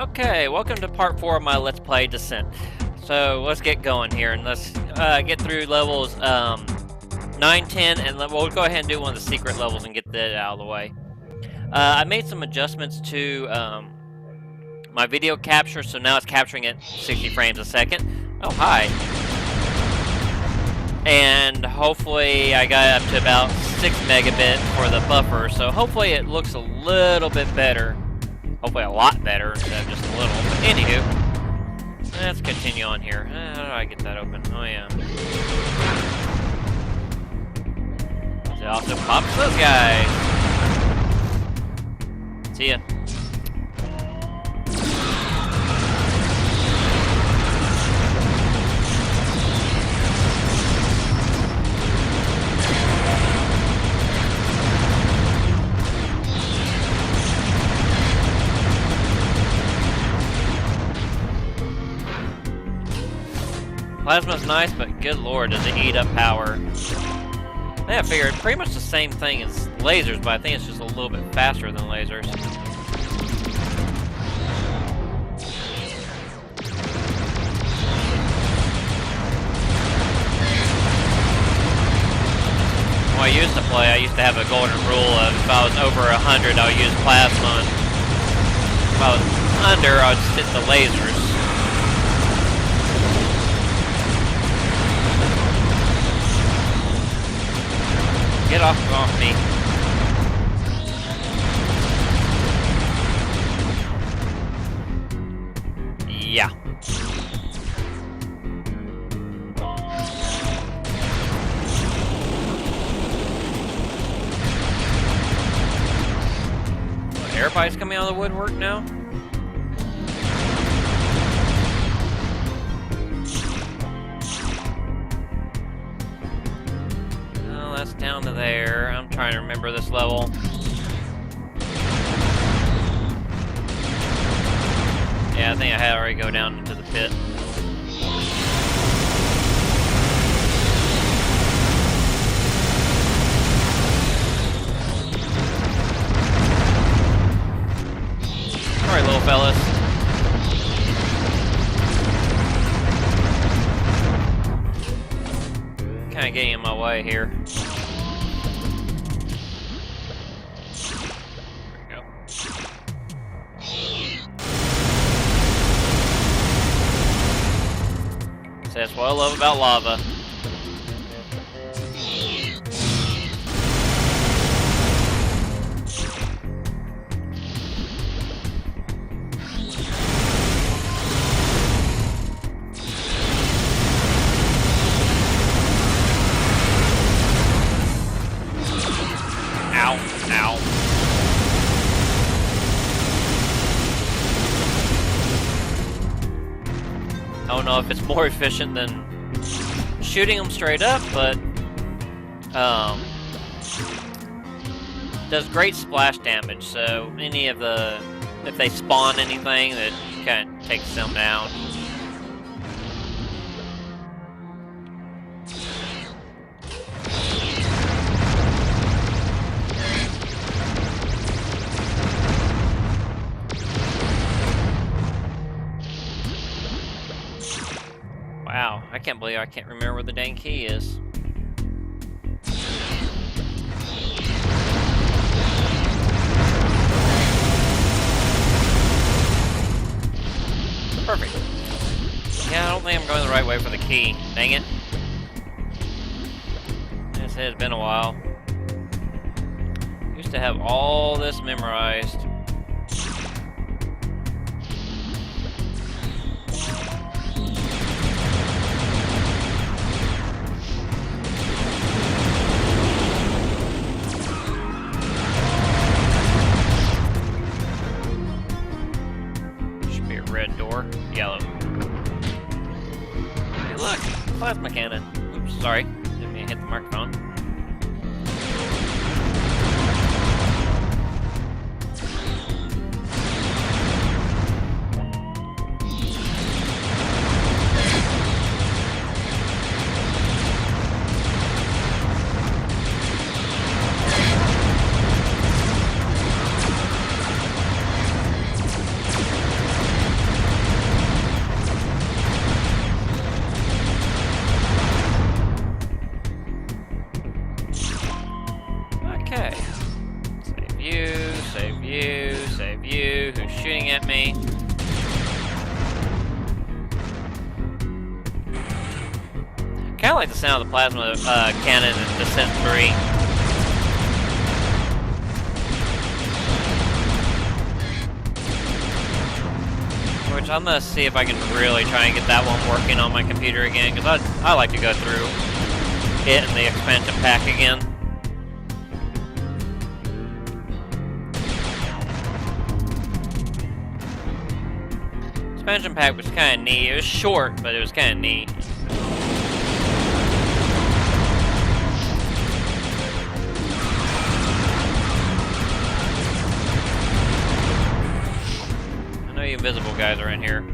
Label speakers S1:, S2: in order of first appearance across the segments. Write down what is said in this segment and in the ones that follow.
S1: Okay, welcome to part 4 of my Let's Play Descent. So let's get going here and let's get through levels 9, 10, and we'll go ahead and do one of the secret levels and get that out of the way. I made some adjustments to my video capture, so now it's capturing at 60 frames a second. Oh, hi. And hopefully I got up to about 6 megabit for the buffer, so hopefully it looks a little bit better. Hopefully a lot better instead of just a little. But anywho, let's continue on here. How do I get that open? Oh yeah. It also pops those guys. See ya. Plasma's nice, but good lord, does it eat up power. I figured pretty much the same thing as lasers, but I think it's just a little bit faster than lasers. When I used to play, I used to have a golden rule of if I was over 100, I would use plasma, and if I was under, I would just hit the lasers. Get off me. Yeah. Everybody's coming out of the woodwork now? That's down to there. I'm trying to remember this level. Yeah, I think I had already go down into the pit. Alright, little fellas. Kind of getting in my way here. That's what I love about lava. Ow, ow. I don't know if it's more efficient than shooting them straight up, but does great splash damage. So if they spawn anything, that kind of takes them down. Wow, I can't believe I can't remember where the dang key is. Perfect. Yeah, I don't think I'm going the right way for the key. Dang it. This has been a while. Used to have all this memorized. Red door, yellow. Hey, look, plasma cannon. Oops, sorry, didn't mean to hit the microphone. Who's shooting at me? Kind of like the sound of the plasma cannon in Descent 3. Which I'm gonna see if I can really try and get that one working on my computer again, because I like to go through it and the expansion pack again. Expansion pack was kind of neat. It was short, but it was kind of neat. I know you invisible guys are in here.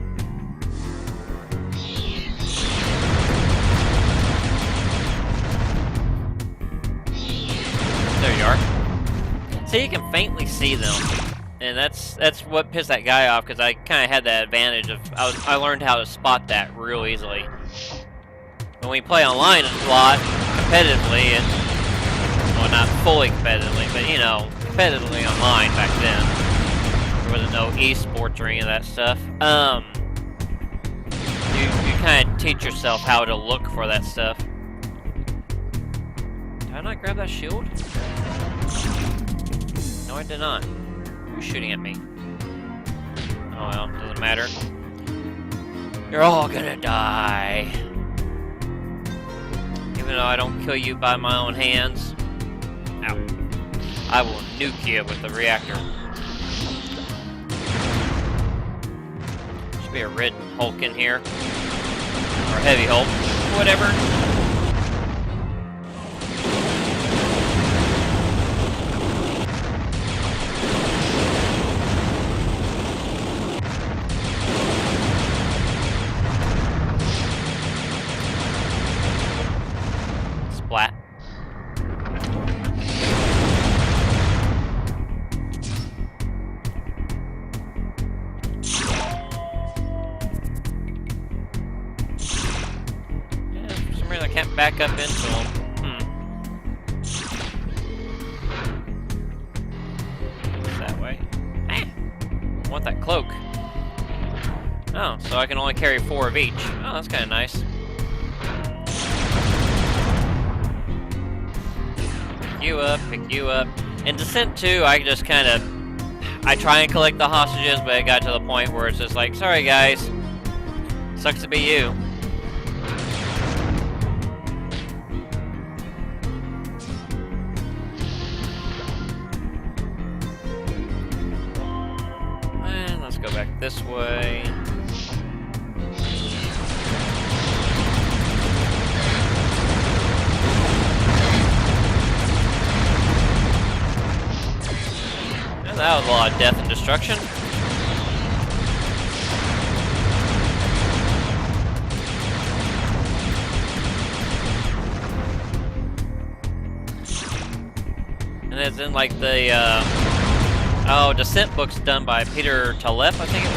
S1: There you are. So you can faintly see them. And that's what pissed that guy off, because I kind of had that advantage of I learned how to spot that real easily. When we play online a lot, competitively, and well, not fully competitively, but you know, competitively online back then. There wasn't no esports or any of that stuff. You kind of teach yourself how to look for that stuff. Did I not grab that shield? No, I did not. Who's shooting at me? Oh well, doesn't matter. You're all gonna die. Even though I don't kill you by my own hands. Ow. I will nuke you with the reactor. Should be a red Hulk in here. Or heavy Hulk. Whatever. Splat. Yeah, for some reason I can't back up into them. That way. Eh. I want that cloak. Oh, so I can only carry 4 of each. Oh, that's kind of nice. Pick you up. In Descent 2, I just kind of... I try and collect the hostages, but it got to the point where it's just like, sorry guys. Sucks to be you. And let's go back this way. That was a lot of death and destruction. And it's in like the Descent book's done by Peter Talep, I think it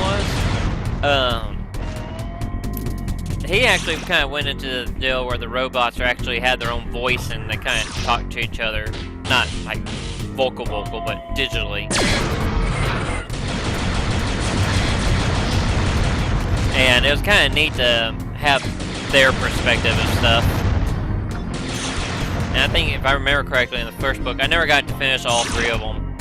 S1: was. He actually kind of went into the deal where the robots actually had their own voice and they kind of talk to each other, not like vocal, but digitally. And it was kind of neat to have their perspective and stuff. And I think, if I remember correctly, in the first book, I never got to finish all 3 of them.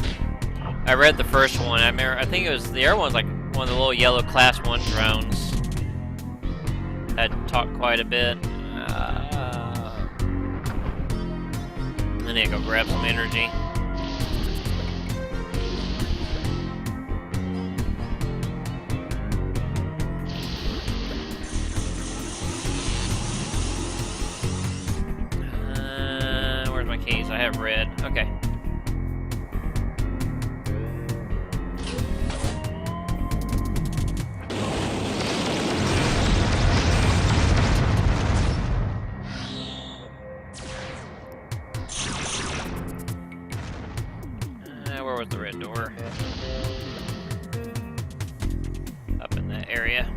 S1: I read the first one. I think it was the other one's like one of the little yellow Class 1 drones that talked quite a bit. I need to go grab some energy. Where's my keys? I have red. Okay. Where was the red door? Up in that area.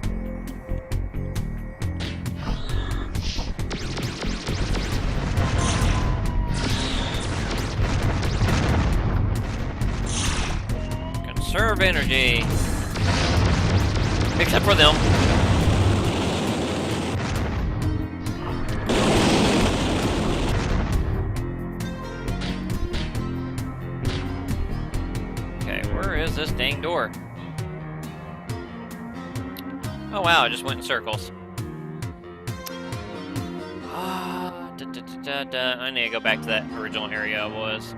S1: Conserve energy. Except for them. Okay, where is this dang door? Oh wow, I just went in circles. I need to go back to that original area I was.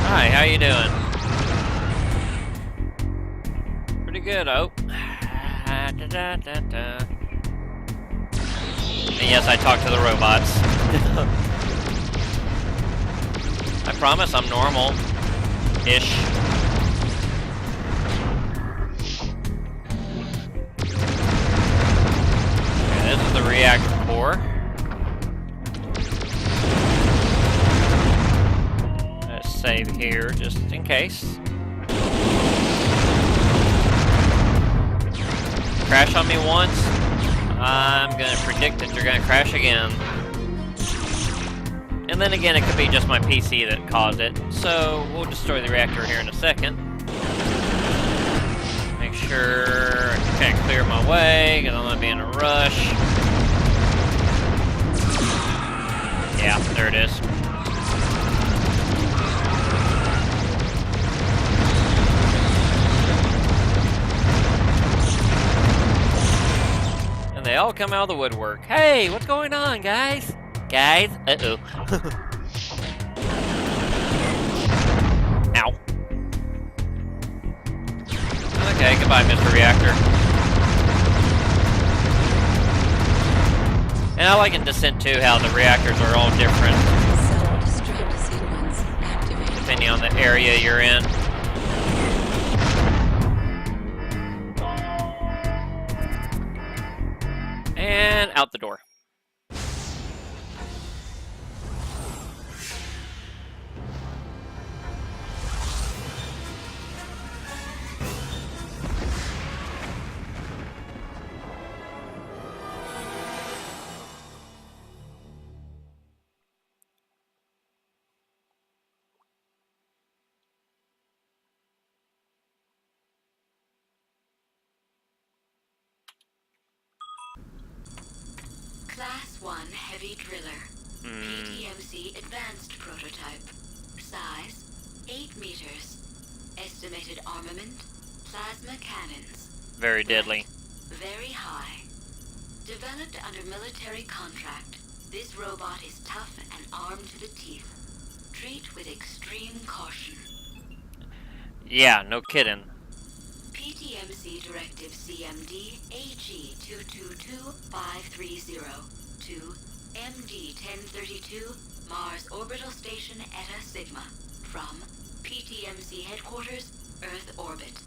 S1: Hi, how you doing? Pretty good, I hope. And yes, I talk to the robots. I promise I'm normal-ish. Okay, this is the reactor core. Let's save here just in case. Crash on me once, I'm gonna predict that you're gonna crash again. And then again, it could be just my PC that caused it. So we'll destroy the reactor here in a second. Make sure I can clear my way, because I'm gonna be in a rush. Yeah, there it is. And they all come out of the woodwork. Hey, what's going on, guys? Guys? Uh-oh. Ow. Okay, goodbye, Mr. Reactor. And I like in Descent too how the reactors are all different. Self-destruct sequence activated. Depending on the area you're in. And out the door.
S2: Class 1 Heavy Driller. PTMC Advanced Prototype. Size, 8 meters. Estimated armament, plasma cannons.
S1: Very deadly.
S2: Very high. Developed under military contract, this robot is tough and armed to the teeth. Treat with extreme caution.
S1: Yeah, no kidding.
S2: PTMC Directive CMD AG 222530 to MD 1032 Mars Orbital Station Eta Sigma from PTMC Headquarters, Earth Orbit.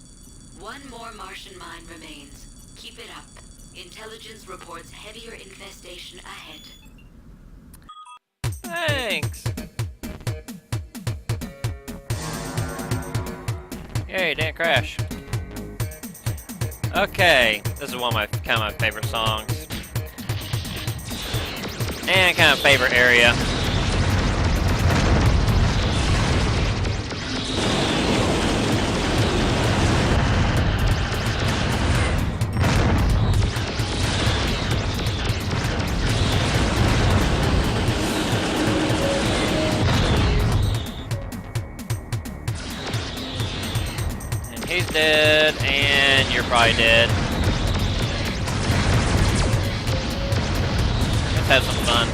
S2: One more Martian mine remains. Keep it up. Intelligence reports heavier infestation ahead.
S1: Thanks. Yay, didn't crash. Okay, this is one of my favorite songs. And kind of favorite area. And he's dead, and you're probably dead. Let's have some fun.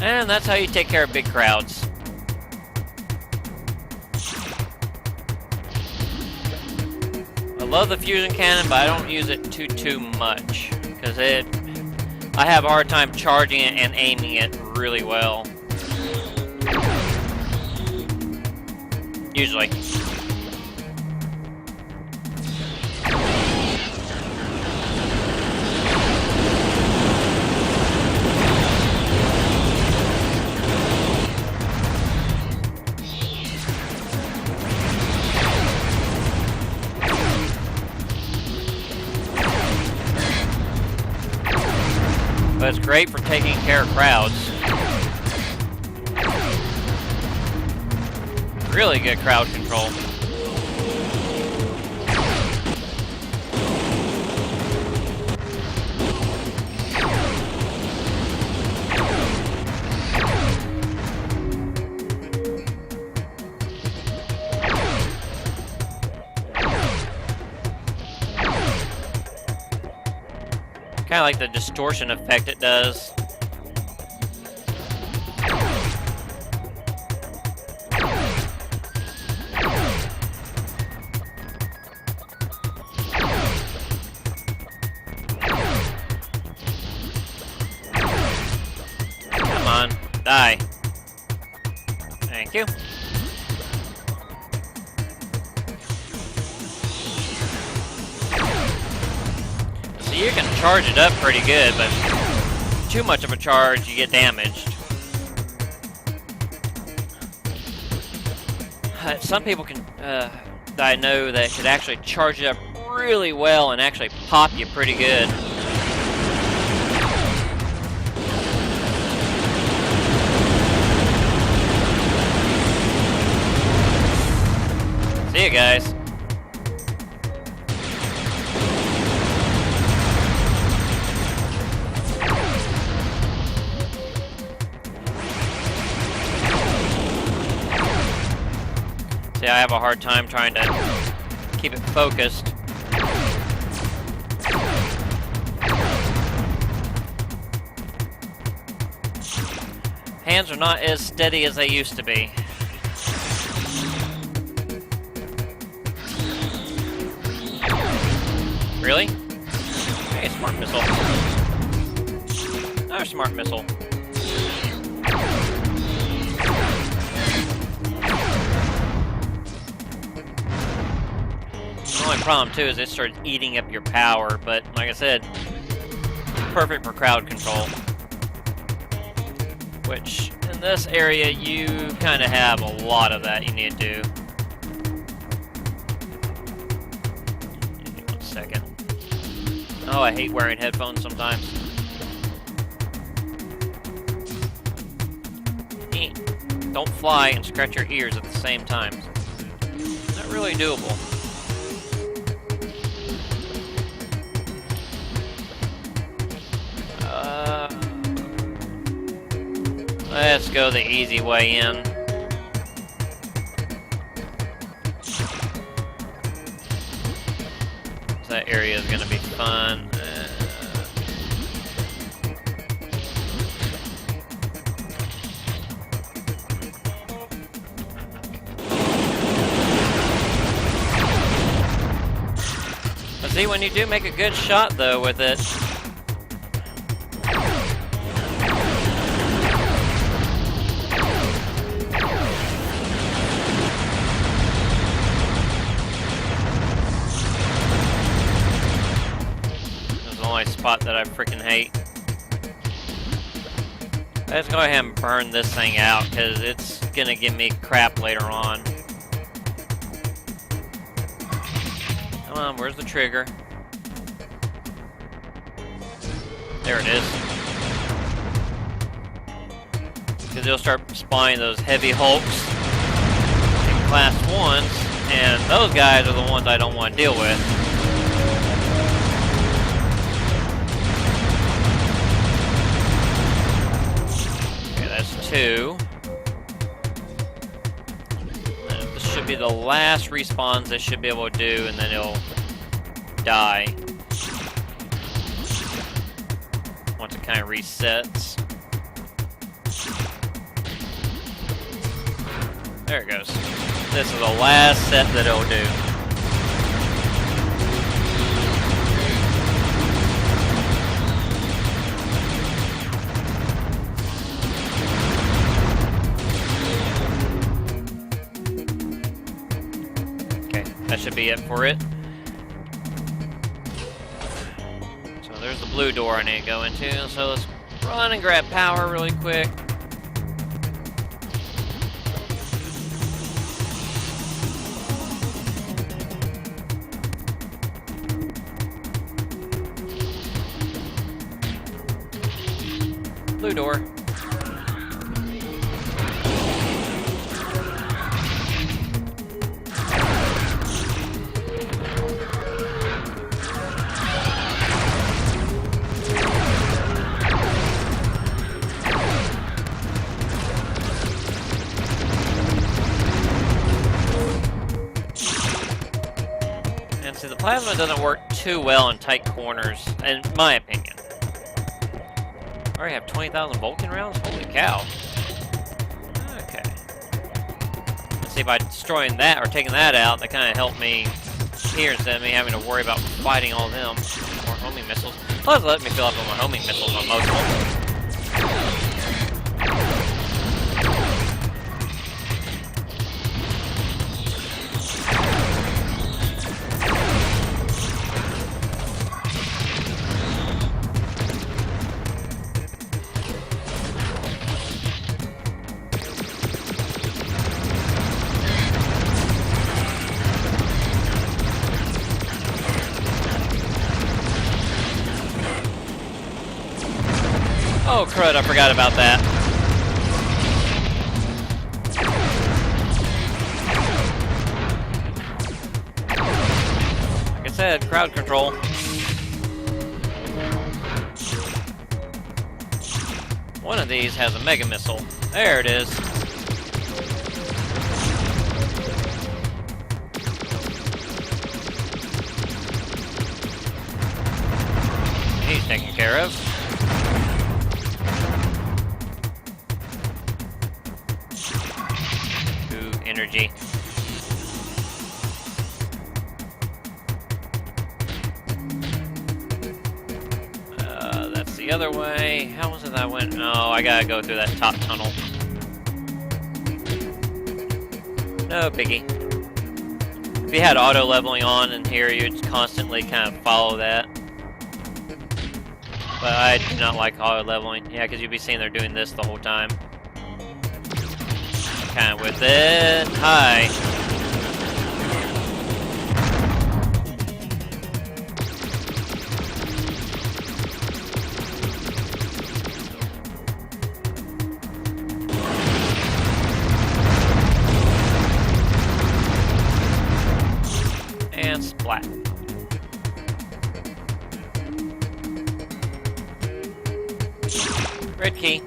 S1: And that's how you take care of big crowds. I love the fusion cannon, but I don't use it too much because I have a hard time charging it and aiming it really well. Usually. great for taking care of crowds. Really good crowd control. Kind of like the distortion effect it does. Come on, die. Thank you. So you can charge it up pretty good, but too much of a charge, you get damaged. Some people can, that I know that could actually charge it up really well and actually pop you pretty good. See you guys. See, I have a hard time trying to keep it focused. Hands are not as steady as they used to be. Really? Hey, smart missile. Another smart missile. The only problem too is it starts eating up your power, but like I said, perfect for crowd control. Which, in this area, you kind of have a lot of that you need to do. Give me 1 second. Oh, I hate wearing headphones sometimes. Don't fly and scratch your ears at the same time. Not really doable. Let's go the easy way in. That area is going to be fun. But see, when you do make a good shot, though, with it, spot that I freaking hate. Let's go ahead and burn this thing out because it's gonna give me crap later on. Come on, where's the trigger? There it is. Because you'll start spawning those heavy hulks in class 1s, and those guys are the ones I don't want to deal with. Two. This should be the last respawns I should be able to do, and then it'll die once it kind of resets. There it goes. This is the last set that it'll do. That should be it for it. So there's the blue door I need to go into. So let's run and grab power really quick. blue door. And see, the plasma doesn't work too well in tight corners, in my opinion. I already have 20,000 Vulcan rounds? Holy cow. Okay. Let's see, by destroying that, or taking that out, that kind of helped me here instead of me having to worry about fighting all them. More homing missiles. Plus, let me fill up on my homing missiles on most of them. Oh crud, I forgot about that. Like I said, crowd control. One of these has a mega missile. There it is. He's taken care of. Energy. That's the other way. How was it that I went? Oh, I gotta go through that top tunnel. No biggie. If you had auto leveling on in here, you'd constantly kind of follow that. But I do not like auto leveling. Yeah, because you'd be seeing they're doing this the whole time. Kind of with it. Hi. And splat. Red key.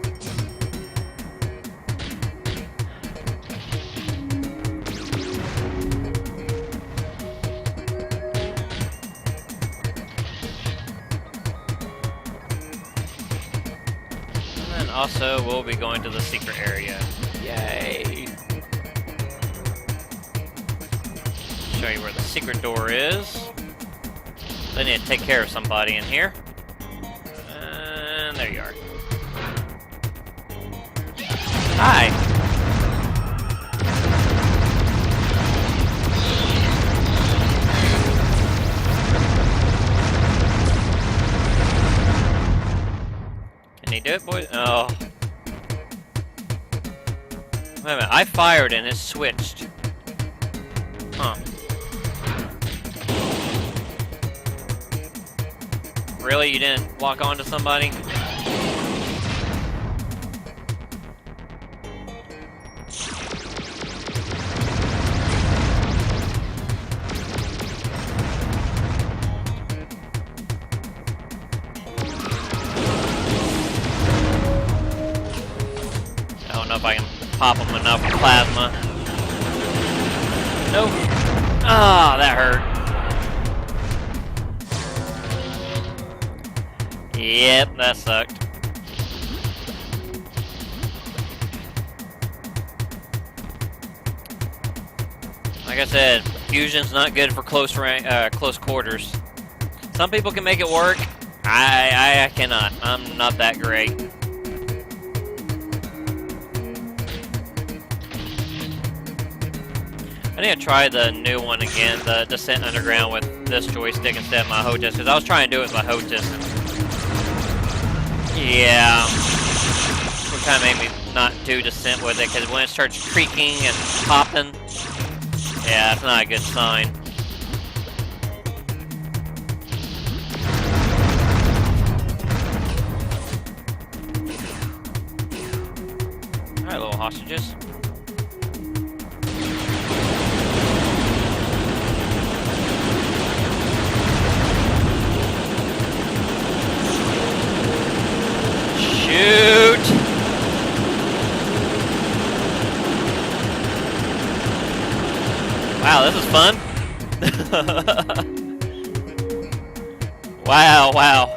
S1: Also, we'll be going to the secret area. Yay! Show you where the secret door is. I need to take care of somebody in here. And there you are. Hi! Can he do it, boys? Oh. Wait a minute, I fired and it switched. Huh. Really? You didn't lock onto somebody? I don't know if I can pop them enough plasma. Nope. Ah, that hurt. Yep, that sucked. Like I said, fusion's not good for close quarters. Some people can make it work. I cannot. I'm not that great. I need to try the new one again, the Descent Underground with this joystick instead of my HOTAS, because I was trying to do it with my HOTAS. Yeah. It kind of made me not do Descent with it, because when it starts creaking and popping, yeah, it's not a good sign. Alright, little hostages. Shoot! Wow, this is fun. Wow, wow.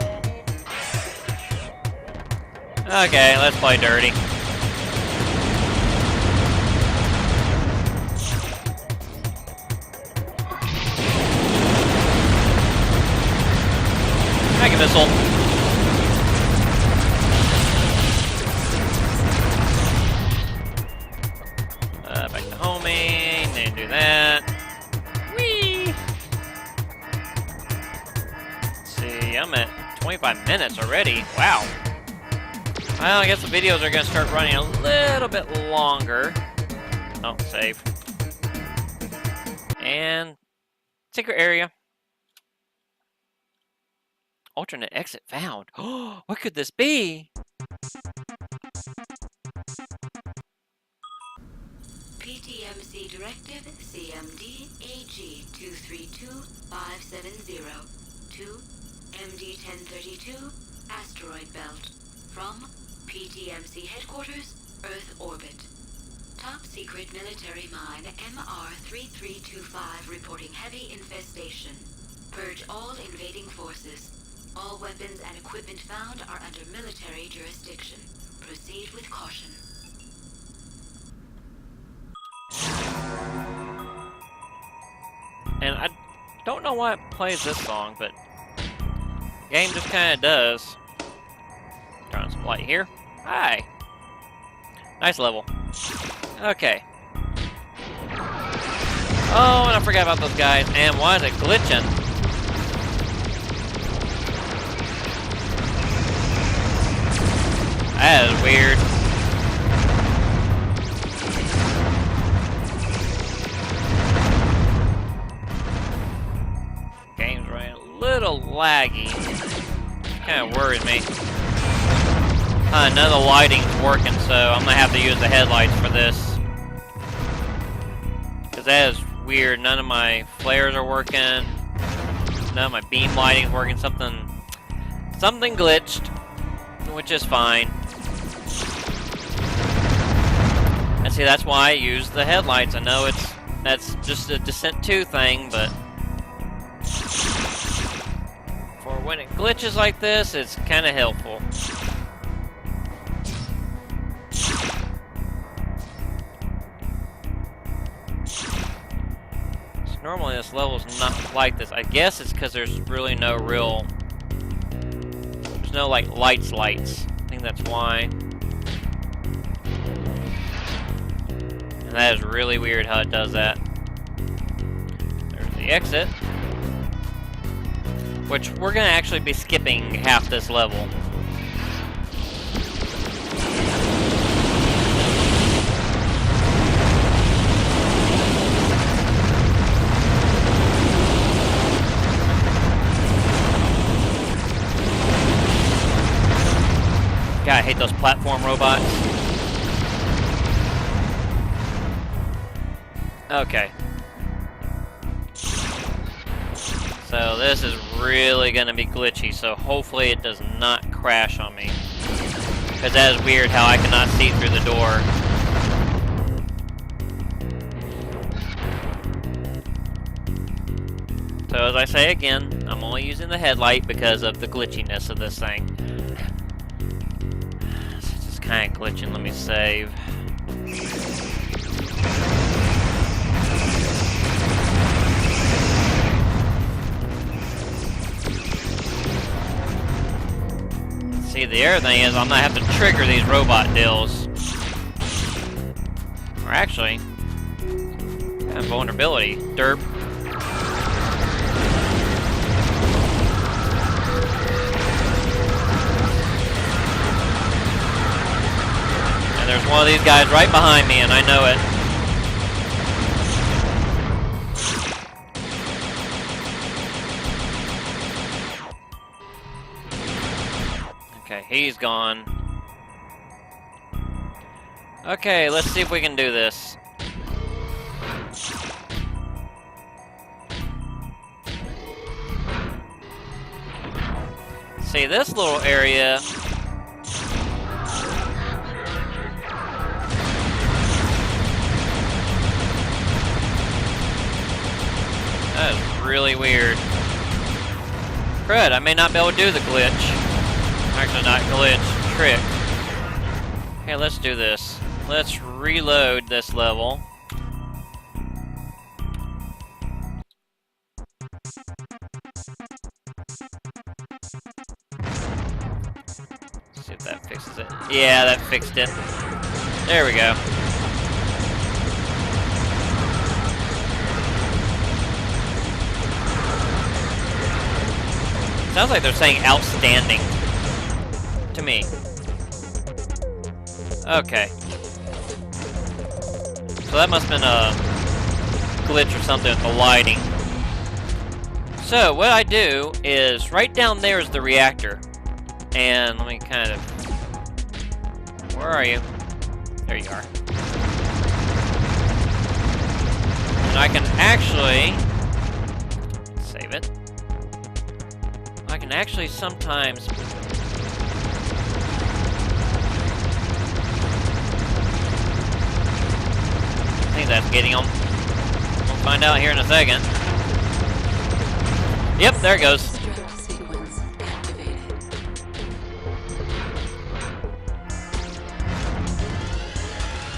S1: Okay, let's play dirty. Mega missile. Back to homing. Didn't do that. Whee! Let's see, I'm at 25 minutes already. Wow. Well, I guess the videos are going to start running a little bit longer. Oh, save. And secret area. Alternate exit found. Oh, what could this be?
S2: PTMC Directive CMD AG 232570 to MD 1032 Asteroid Belt from PTMC Headquarters, Earth Orbit. Top secret military mine MR 3325 reporting heavy infestation. Purge all invading forces. All weapons and equipment found are under military jurisdiction. Proceed with caution.
S1: And I don't know why it plays this song, but the game just kind of does. Turn on some light here. Hi. Nice level. Okay. Oh, and I forgot about those guys. And why is it glitching? That is weird. Game's running a little laggy. Kind of worries me. None of the lighting's working, so I'm gonna have to use the headlights for this. Cause that is weird. None of my flares are working. None of my beam lighting's working. Something glitched, which is fine. And see, that's why I use the headlights. I know that's just a Descent 2 thing, but for when it glitches like this, it's kind of helpful. So normally this level's not like this. I guess it's because there's really there's no like lights. I think that's why. And that is really weird how it does that. There's the exit. Which we're gonna actually be skipping half this level. God, I hate those platform robots. Okay. So this is really gonna be glitchy, so hopefully it does not crash on me. Because that is weird how I cannot see through the door. So as I say again, I'm only using the headlight because of the glitchiness of this thing. It's just kind of glitching. Let me save. See, the other thing is I'm gonna have to trigger these robot deals. Or actually, kind of vulnerability. Derp. And there's one of these guys right behind me, and I know it. Okay, he's gone. Okay, let's see if we can do this. See, this little area... That is really weird. Crud, I may not be able to do the glitch. Actually, not glitch, trick. Okay, let's do this. Let's reload this level. See if that fixes it. Yeah, that fixed it. There we go. Sounds like they're saying outstanding to me. Okay. So that must have been a glitch or something with the lighting. So what I do is right down there is the reactor. And let me kind of... Where are you? There you are. And I can actually... Save it. I can actually sometimes... I think that's getting them. We'll find out here in a second. Yep, there it goes.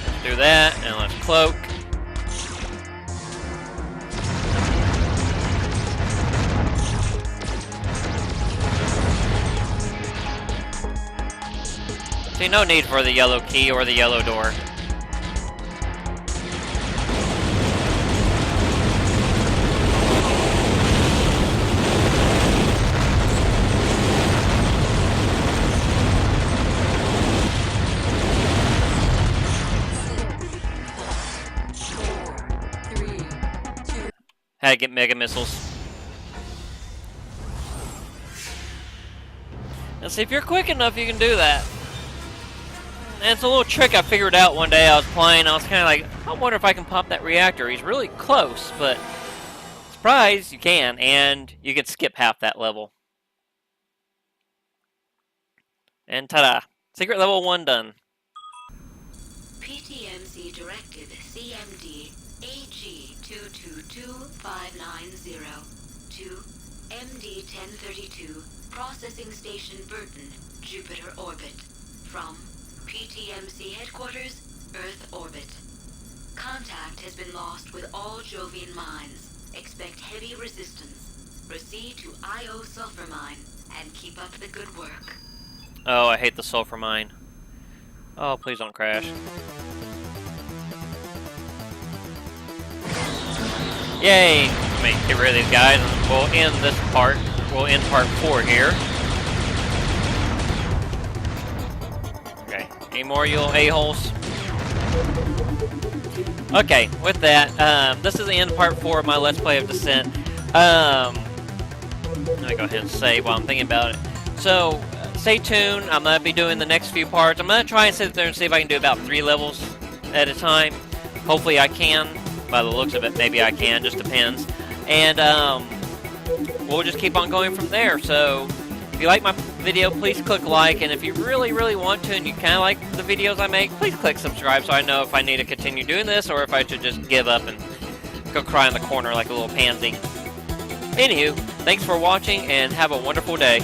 S1: Let's do that, and let's cloak. See, no need for the yellow key or the yellow door. Had to get mega missiles. And see, if you're quick enough, you can do that. And it's a little trick I figured out one day I was playing. I was kind of like, I wonder if I can pop that reactor. He's really close, but surprise, you can. And you can skip half that level. And ta-da! Secret level 1 done.
S2: PTMC Directive CMD AG 222590 to MD 1032 Processing Station Burton, Jupiter Orbit. From PTMC Headquarters, Earth Orbit. Contact has been lost with all Jovian mines. Expect heavy resistance. Proceed to IO Sulfur Mine and keep up the good work.
S1: Oh, I hate the sulfur mine. Oh, please don't crash. Yay! Let me get rid of these guys and we'll end this part. We'll end part 4 here. Okay, any more you little a-holes? Okay, with that, this is the end of part 4 of my Let's Play of Descent. Let me go ahead and save while I'm thinking about it. So, stay tuned. I'm going to be doing the next few parts. I'm going to try and sit there and see if I can do about 3 levels at a time. Hopefully I can. By the looks of it, maybe I can. Just depends. And we'll just keep on going from there. So if you like my video, please click like. And if you really, really want to and you kind of like the videos I make, please click subscribe so I know if I need to continue doing this or if I should just give up and go cry in the corner like a little pansy. Anywho, thanks for watching and have a wonderful day.